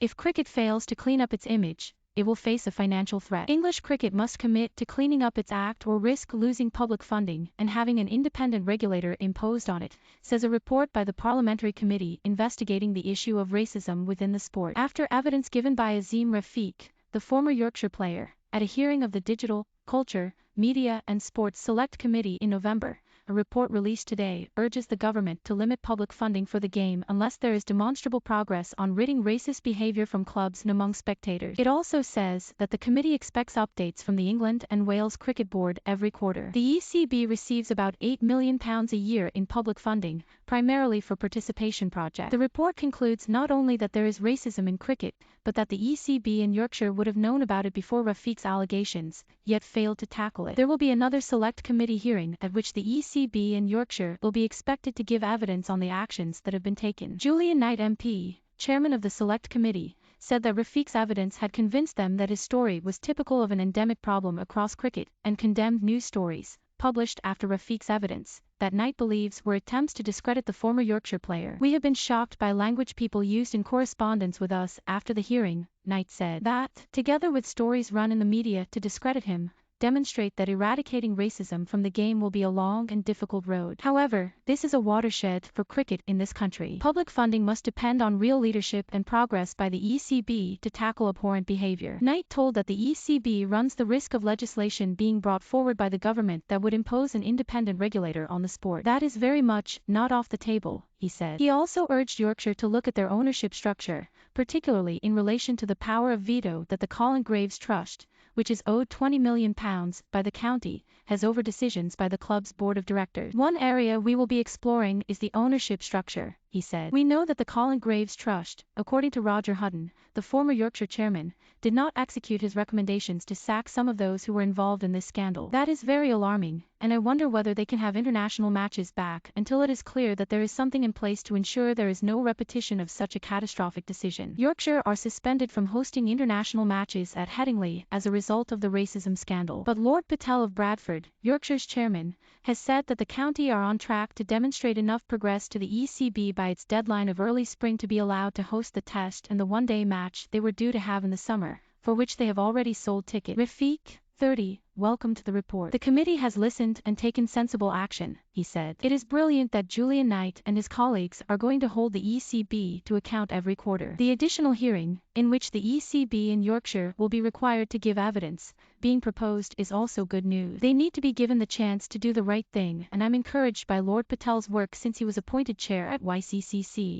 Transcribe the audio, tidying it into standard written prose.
If cricket fails to clean up its image, it will face a financial threat. English cricket must commit to cleaning up its act or risk losing public funding and having an independent regulator imposed on it, says a report by the parliamentary committee investigating the issue of racism within the sport. After evidence given by Azeem Rafiq, the former Yorkshire player, at a hearing of the Digital, Culture, Media and Sports Select Committee in November, a report released today urges the government to limit public funding for the game unless there is demonstrable progress on ridding racist behaviour from clubs and among spectators. It also says that the committee expects updates from the England and Wales Cricket Board every quarter. The ECB receives about £8 million a year in public funding, primarily for participation projects. The report concludes not only that there is racism in cricket, but that the ECB and Yorkshire would have known about it before Rafiq's allegations, yet failed to tackle it. There will be another select committee hearing at which the ECB and Yorkshire will be expected to give evidence on the actions that have been taken. Julian Knight MP, chairman of the select committee, said that Rafiq's evidence had convinced them that his story was typical of an endemic problem across cricket, and condemned news stories, published after Rafiq's evidence, that Knight believes were attempts to discredit the former Yorkshire player. We have been shocked by language people used in correspondence with us after the hearing, Knight said. That, together with stories run in the media to discredit him, demonstrate that eradicating racism from the game will be a long and difficult road. However, this is a watershed for cricket in this country. Public funding must depend on real leadership and progress by the ECB to tackle abhorrent behaviour. Knight told that the ECB runs the risk of legislation being brought forward by the government that would impose an independent regulator on the sport. That is very much not off the table, he said. He also urged Yorkshire to look at their ownership structure, particularly in relation to the power of veto that the Colin Graves Trust, which is owed £20 million by the county, has over decisions by the club's board of directors. One area we will be exploring is the ownership structure, he said. We know that the Colin Graves Trust, according to Roger Hutton, the former Yorkshire chairman, did not execute his recommendations to sack some of those who were involved in this scandal. That is very alarming, and I wonder whether they can have international matches back until it is clear that there is something in place to ensure there is no repetition of such a catastrophic decision. Yorkshire are suspended from hosting international matches at Headingley as a result of the racism scandal. But Lord Patel of Bradford, Yorkshire's chairman, has said that the county are on track to demonstrate enough progress to the ECB by its deadline of early spring to be allowed to host the test and the one-day match they were due to have in the summer, for which they have already sold tickets. Rafiq, 30, welcomed the report. The committee has listened and taken sensible action, he said. It is brilliant that Julian Knight and his colleagues are going to hold the ECB to account every quarter. The additional hearing, in which the ECB and Yorkshire will be required to give evidence, being proposed is also good news. They need to be given the chance to do the right thing, and I'm encouraged by Lord Patel's work since he was appointed chair at YCCC.